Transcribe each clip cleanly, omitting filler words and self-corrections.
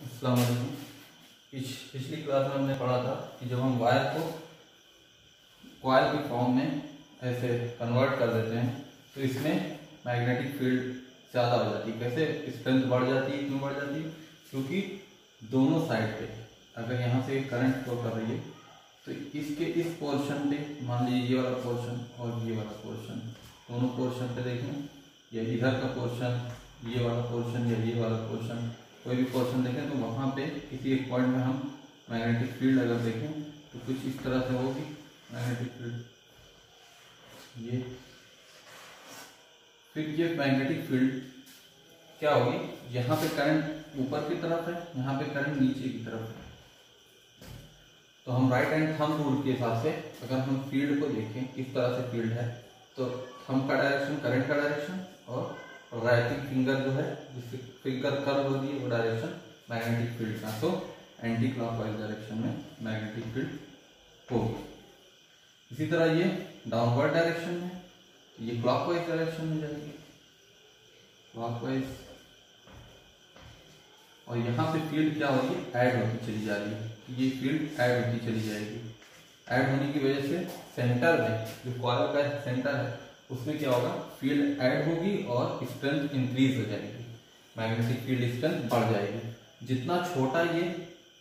अस्सलाम वालेकुम। पिछली क्लास में हमने पढ़ा था कि जब हम वायर को कॉइल की फॉर्म में ऐसे कन्वर्ट कर देते हैं तो इसमें मैग्नेटिक फील्ड ज़्यादा हो जाती है। कैसे स्ट्रेंथ बढ़ जाती है? क्यों बढ़ जाती है? क्योंकि दोनों साइड पे अगर यहाँ से करंट फ्लो कर रही है तो इसके इस पोर्शन पे मान लीजिए ये वाला पोर्शन और ये वाला पोर्शन, दोनों पोर्शन पे देखें, या इधर का पोर्शन, ये वाला पोर्शन या ये वाला पोर्शन, कोई भी पोर्शन देखें तो वहाँ पे किसी एक पॉइंट में हम मैग्नेटिक फील्ड अगर देखें तो कुछ इस तरह से होगी मैग्नेटिक फील्ड। ये फिर ये मैग्नेटिक फील्ड क्या होगी, यहाँ पे करंट ऊपर की तरफ है, यहाँ पे करंट नीचे की तरफ है। तो हम राइट हैंड थंब रूल के हिसाब से अगर हम फील्ड को देखें किस तरह से फील्ड है तो थंब का डायरेक्शन करंट का डायरेक्शन और राइटिंग फिंगर जो है जिससे फिंगर कर्व होती है वो डायरेक्शन मैग्नेटिक फील्ड का, तो एंटी क्लॉकवाइज डायरेक्शन में मैग्नेटिक फील्ड होगी। इसी तरह ये डाउनवर्ड डायरेक्शन में, तो ये क्लॉकवाइज डायरेक्शन में जाएगी क्लॉकवाइज, और यहाँ पे फील्ड क्या होगी, ऐड होती चली जा रही है। ये फील्ड ऐड होती चली जाएगी। ऐड होने की वजह से सेंटर में जो कॉइल का सेंटर है उसमें क्या होगा, फील्ड ऐड होगी और स्ट्रेंथ इंक्रीज हो जाएगी, मैग्नेटिक फील्ड स्ट्रेंथ बढ़ जाएगी। जितना छोटा ये,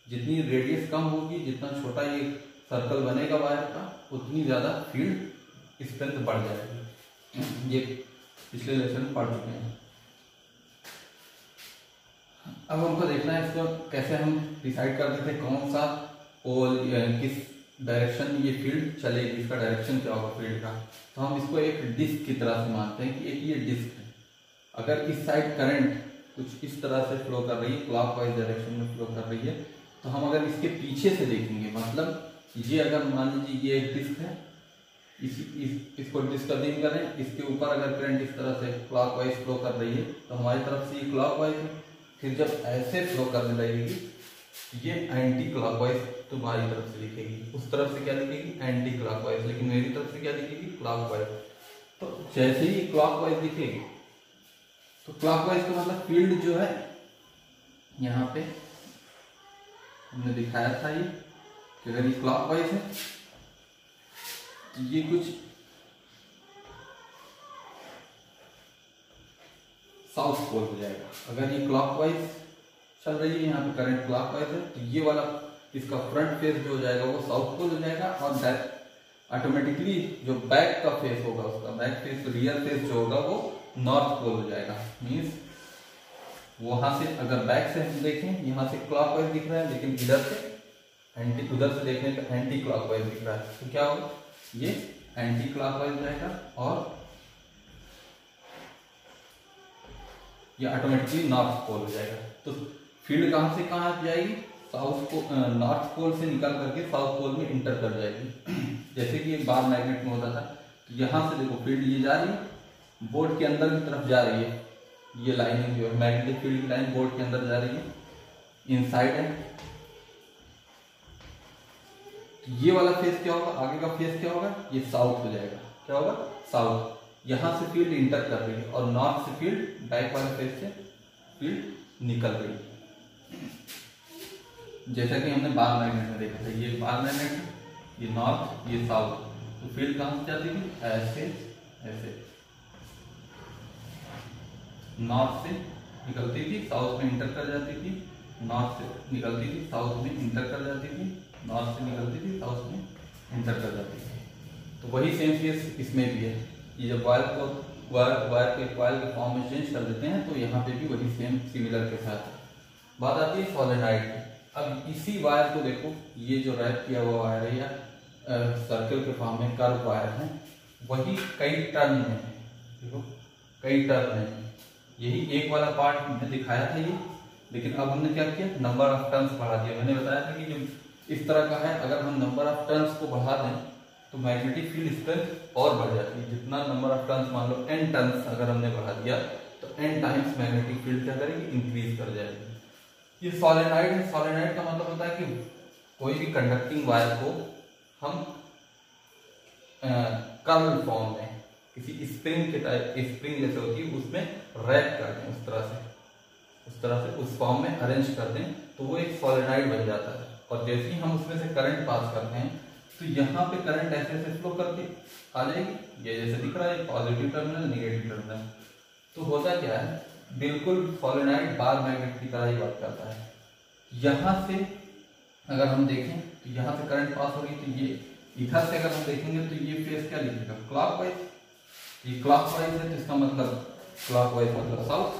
जितनी रेडियस कम होगी, जितना छोटा ये सर्कल बनेगा वायर का, उतनी ज्यादा फील्ड स्ट्रेंथ बढ़ जाएगी। ये पिछले लेसन में पढ़ चुके हैं। अब हमको देखना है इसको कैसे हम डिसाइड करते थे कौन सा पोल किस डायरेक्शन में ये फील्ड चलेगी, इसका डायरेक्शन क्या होगा फील्ड का। तो हम इसको एक डिस्क की तरह से मानते हैं कि एक ये डिस्क है। अगर इस साइड करंट कुछ इस तरह से फ्लो कर रही है, क्लॉकवाइज डायरेक्शन में फ्लो कर रही है, तो हम अगर इसके पीछे से देखेंगे, मतलब ये अगर मान लीजिए ये एक डिस्क है, इसको डिस्क का दिन करें, इसके ऊपर अगर करंट इस तरह से क्लॉकवाइज फ्लो कर रही है तो हमारी तरफ से ये क्लॉकवाइज है। फिर जब ऐसे फ्लो करने लगेगी ये एंटी क्लॉकवाइज तुम्हारी तरफ से दिखेगी, उस तरफ से क्या दिखेगी, एंटी क्लॉकवाइज, लेकिन मेरी तरफ से क्या दिखेगी, क्लॉकवाइज। तो जैसे ही क्लॉकवाइज दिखेगी तो क्लॉकवाइज का मतलब फील्ड जो है यहाँ पे हमने दिखाया था ये कि अगर ये क्लॉकवाइज है तो ये कुछ साउथ पोल हो जाएगा। अगर ये क्लॉकवाइज चल रही है, यहाँ पे करंट क्लॉकवाइज है, तो ये वाला इसका फ्रंट फेस जो हो जाएगा वो साउथ पोल हो जाएगा, और ऑटोमेटिकली जो बैक का फेस होगा, उसका बैक फेस रियर फेस जो होगा वो नॉर्थ पोल हो जाएगा। मीन्स वहां से अगर बैक से हम देखें, यहाँ से क्लॉकवाइज दिख रहा है, लेकिन इधर से एंटी, उधर से देखने पर एंटी क्लॉकवाइज दिख रहा है, तो क्या होगा, ये एंटी क्लॉकवाइज जाएगा और ये ऑटोमेटिकली नॉर्थ पोल हो जाएगा। तो फील्ड कहां से कहां जाएगी, साउथ को नॉर्थ पोल से निकल करके साउथ पोल में इंटर कर जाएगी। जैसे कि एक बार मैग्नेट में होता था, तो यहां से देखो फील्ड ये जा रही है, बोर्ड के अंदर की तरफ जा रही है, ये लाइनिंग जो है मैग्नेटिक फील्ड की लाइन बोर्ड के अंदर जा रही है, इनसाइड है। तो ये वाला फेस क्या होगा, आगे का फेस क्या होगा, ये साउथ हो जाएगा। क्या होगा, साउथ। यहां से फील्ड इंटर कर रही है और नॉर्थ से फील्ड, बैक वाले फेस से फील्ड निकल रही है। जैसा कि हमने बार मैग्नेट में देखा था, ये बार मैग्नेट है, ये नॉर्थ, ये साउथ। तो फील्ड कहां से जाती थी, ऐसे ऐसे नॉर्थ से निकलती थी, साउथ में इंटर कर जाती थी, नॉर्थ से निकलती थी, साउथ में इंटर कर जाती थी, नॉर्थ से निकलती थी, साउथ में इंटर कर जाती थी। तो वही सेम केस इसमें भी है। ये जब वायर को वायर के कॉइल के फॉर्म में चेंज कर देते हैं तो यहाँ पे भी वही सेम सिमिलर के साथ है। बात आती है सॉलिनॉइड की। अब इसी वायर को देखो, ये जो रैप किया हुआ वायर है या सर्कल के फॉर्म में कर्व वायर है, वही कई टर्न में है। देखो कई टर्न है, यही एक वाला पार्ट हमने दिखाया था ये, लेकिन अब हमने क्या किया, नंबर ऑफ टर्न्स बढ़ा दिया। मैंने बताया था कि जो इस तरह का है, अगर हम नंबर ऑफ टर्न्स को बढ़ा दें तो मैग्नेटिक फील्ड स्ट्रेंथ और बढ़ जाती है। जितना नंबर ऑफ टर्न्स, मान लो n टर्न्स अगर हमने बढ़ा दिया तो n टाइम्स मैग्नेटिक फील्ड क्या करेगी, इंक्रीज कर जाएगी। ये सॉलिनॉइड है। सॉलिनॉइड का मतलब होता है कि कोई भी कंडक्टिंग वायर को हम कर्व फॉर्म में किसी स्प्रिंग के टाइप, स्प्रिंग जैसे होती है उसमें रैप करते हैं, उस तरह से उस तरह से उस फॉर्म में अरेंज कर दें तो वो एक सोलेनॉइड बन जाता है। और जैसे ही हम उसमें से करंट पास करते हैं तो यहाँ पे करंट ऐसे ऐसे फ्लो करके आ जाएगी। ये जैसे दिख रहा है पॉजिटिव टर्मिनल नेगेटिव टर्मिनल। तो होता क्या है, बिल्कुल सोलेनॉइड बार मैग्नेट की तरह ही वर्क करता है। यहाँ से अगर हम देखें तो यहाँ से करंट पास होगी तो ये इधर से अगर हम देखेंगे तो ये फेस क्या लिखेगा, क्लॉकवाइज। ये क्लॉकवाइज है तो इसका मतलब क्लॉकवाइज मतलब साउथ,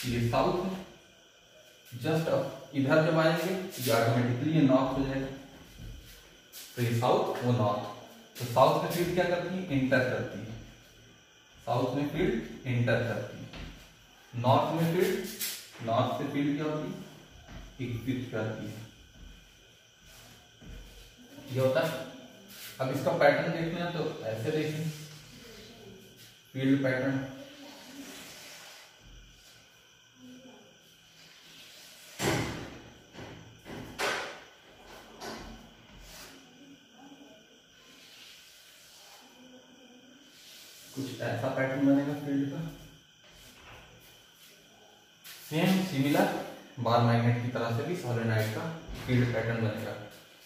ये साउथ है। जस्ट अब इधर जब आएंगे ये ऑटोमेटिकली ये नॉर्थ हो जाएगा। तो ये साउथ वो नॉर्थ। तो साउथ में फील्ड क्या करती है, इंटर करती है। साउथ में फील्ड इंटर करती है। नॉर्थ में फील्ड, नॉर्थ से फील्ड क्या होती है, एक्सिट करती है। ये होता है। अब इसका पैटर्न देखना है तो ऐसे देखें, फील्ड पैटर्न। कुछ ऐसा पैटर्न बनेगा फील्ड का, सेम सिमिलर बार मैग्नेट की तरह से भी सोलेनॉइड का फील्ड पैटर्न बनेगा।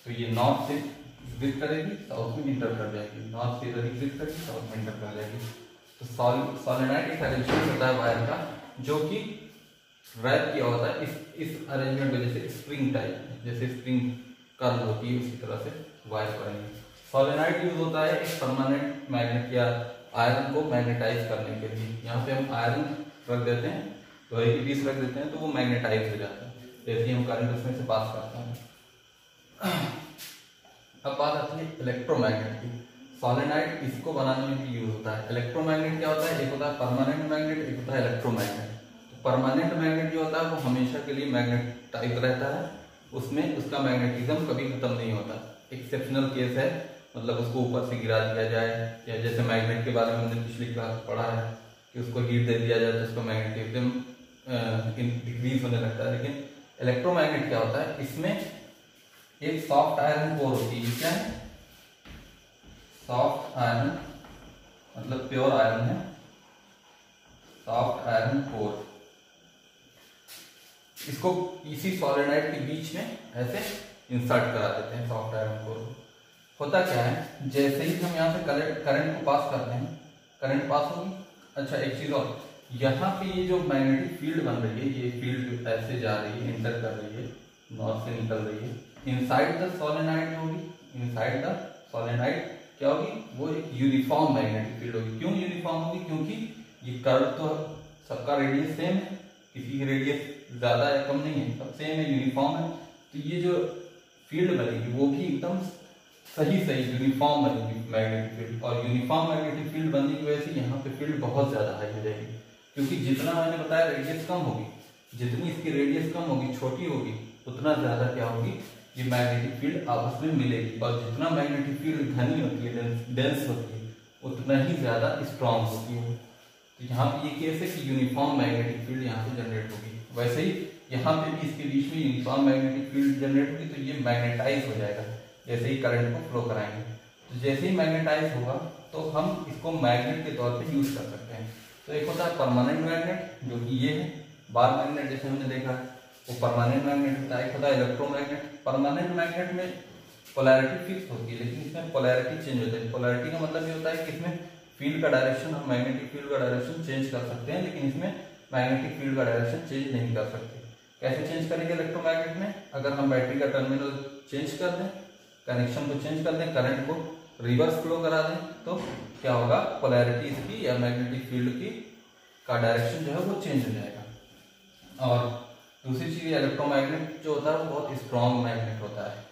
तो ये नॉर्थ से एग्जिट करेगी, साउथ में इंटर कर जाएगी, नॉर्थ से इधर एग्जिट करेगी, साउथ में इंटर कर जाएगी। तो सोलेनॉइड एक अरेंजमेंट होता है वायर का जो कि रैप किया होता है इस अरेंजमेंट में, जैसे स्प्रिंग टाइप, जैसे स्प्रिंग कर्ल होती है उसी तरह से वायर करेंगे। सोलेनॉइड यूज होता है एक परमानेंट मैग्नेट या आयरन को मैग्नेटाइज करने के लिए। यहाँ पे हम आयरन रख देते हैं, लोहे की पीस रख देते हैं तो वो मैग्नेटाइज हो जाता है, जैसे हम करंट उसमें से पास करते हैं। अब बात आती है इलेक्ट्रोमैग्नेट की। सोलेनॉइड इसको बनाने में भी यूज होता है। इलेक्ट्रोमैग्नेट क्या होता है, एक होता है परमानेंट मैग्नेट, एक होता है इलेक्ट्रोमैग्नेट। तो परमानेंट मैग्नेट जो होता है वो हमेशा के लिए मैग्नेटाइज रहता है, उसमें उसका मैग्नेटिज्म कभी खत्म नहीं होता। एक्सेप्शनल केस है, मतलब उसको ऊपर से गिरा दिया जाए, या जैसे मैग्नेट के बारे में हमने पिछली क्लास पढ़ा है कि उसको हीट दे दिया जाए तो उसका मैग्नेटिज्म डिक्रीज होने लगता है। लेकिन इलेक्ट्रोमैग्नेट क्या होता है, इसमें एक सॉफ्ट आयरन कोर होती है। क्या है, सॉफ्ट आयरन मतलब प्योर आयरन है, सॉफ्ट आयरन कोर। इसको इसी सोलेनॉइड के बीच में ऐसे इंसर्ट करा देते हैं सॉफ्ट आयरन कोर। होता क्या है, जैसे ही हम यहाँ से करंट को पास करते हैं, करंट पास होगी। अच्छा एक चीज और, यहाँ पे ये जो मैग्नेटिक फील्ड बन रही है, ये फील्ड ऐसे जा रही है, इंटर कर रही है, नॉर्थ से निकल रही है। इनसाइड द सोलेनॉइड होगी, इनसाइड द सोलेनॉइड क्या होगी, वो एक यूनिफॉर्म मैग्नेटिक फील्ड होगी। क्यों यूनिफॉर्म होगी, क्योंकि ये कर्व तो सबका रेडियस सेम है, किसी की रेडियस ज्यादा या कम नहीं है, सब सेम है, यूनिफॉर्म है। तो ये जो फील्ड बनेगी वो भी एकदम सही यूनिफॉर्म बनेगी मैग्नेटिक फील्ड। और यूनिफॉर्म मैग्नेटिक फील्ड बनने की वजह से यहाँ पे फील्ड बहुत ज्यादा हाई हो जाएगी, क्योंकि जितना मैंने बताया रेडियस कम होगी, जितनी इसकी रेडियस कम होगी, छोटी होगी, उतना ज्यादा क्या होगी, ये मैग्नेटिक फील्ड आपस में मिलेगी। और जितना मैग्नेटिक फील्ड घनी होती है, डेंस होती है, उतना ही ज्यादा स्ट्रॉन्ग होती है। तो यहाँ पे ये केस है कि यूनिफॉर्म मैग्नेटिक फील्ड यहाँ से जनरेट होगी। वैसे ही यहाँ पे भी इसके बीच में यूनिफॉर्म मैग्नेटिक फील्ड जनरेट होगी, तो ये मैग्नेटाइज हो जाएगा जैसे ही करंट को फ्लो कराएंगे। तो जैसे ही मैग्नेटाइज होगा तो हम इसको मैग्नेट के तौर पे यूज कर सकते हैं। तो एक होता है परमानेंट मैग्नेट, जो कि ये है बार मैग्नेट, जैसे हमने देखा है वो परमानेंट मैग्नेट होता है। एक होता है इलेक्ट्रोमैग्नेट। परमानेंट मैग्नेट में पोलैरिटी फिक्स होती है, लेकिन इसमें पोलैरिटी चेंज होता है। पोलैरिटी का मतलब ये होता है कि इसमें फील्ड का डायरेक्शन, हम मैग्नेटिक फील्ड का डायरेक्शन चेंज कर सकते हैं, लेकिन इसमें मैग्नेटिक फील्ड का डायरेक्शन चेंज नहीं कर सकते। कैसे चेंज करेंगे इलेक्ट्रोमैग्नेट में, अगर हम बैटरी का टर्मिनल चेंज कर दें, कनेक्शन को चेंज कर दें, करंट को रिवर्स फ्लो करा दें, तो क्या होगा, पोलैरिटी इसकी या मैग्नेटिक फील्ड की का डायरेक्शन जो है वो चेंज हो जाएगा। और दूसरी चीज इलेक्ट्रोमैग्नेट जो होता है वो बहुत स्ट्रॉन्ग मैग्नेट होता है,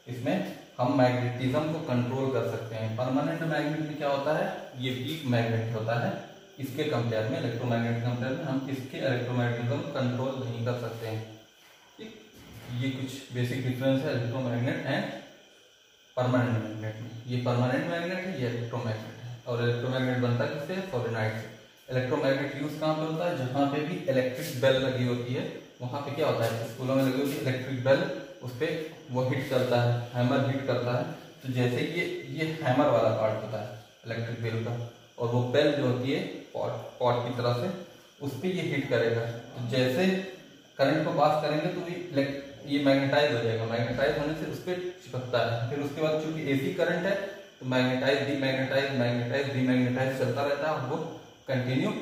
इसमें हम मैग्नेटिज्म को कंट्रोल कर सकते हैं। परमानेंट मैग्नेट में क्या होता है, ये वीक मैग्नेट होता है, इसके कंपेयर में इलेक्ट्रोमैग्नेट कंपेयर में हम इसके इलेक्ट्रोमैग्नेटिज्म कंट्रोल नहीं कर सकते हैं। ठीक, ये कुछ बेसिक डिफरेंस है इलेक्ट्रोमैग्नेट एंड परमानेंट मैग्नेट में। ये परमानेंट मैग्नेट है, ये इलेक्ट्रोमैग्नेट है। और इलेक्ट्रोमैग्नेट बनता है किससे, सोलेनॉइड से। इलेक्ट्रोमैग्नेट यूज कहाँ पे होता है, जहाँ पे भी इलेक्ट्रिक बेल लगी होती है, वहां पे क्या होता है, स्कूलों में लगी होती है इलेक्ट्रिक बेल, उस पर वो हिट करता है, हैमर हिट करता है। तो जैसे ये हैमर वाला पार्ट होता है इलेक्ट्रिक बेल का, और वो बेल जो होती है पॉट की तरह से, उस पर ये हिट करेगा। तो जैसे करंट को पास करेंगे तो ये मैग्नेटाइज हो जाएगा, मैग्नेटाइज होने से उस पर चिपकता है। फिर उसके बाद चूंकि एसी करंट है तो मैग्नेटाइज डीमैग्नेटाइज मैग्नेटाइज डीमैग्नेटाइज चलता रहता है, वो कंटिन्यू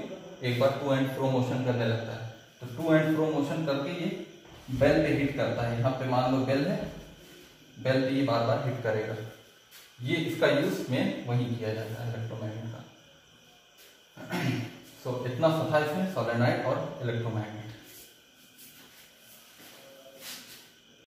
एक बार टू एंड फ्रो मोशन करने लगता है। तो टू एंड फ्रो मोशन करके ये बेल पे हिट करता है। यहाँ पे मान लो बेल है, बेल पे ये बार बार हिट करेगा। ये इसका यूज में वही किया जाता है इलेक्ट्रोमैग्नेट का। सो इतना सा था इसमें सोलेनॉइड और इलेक्ट्रोमैग्नेट।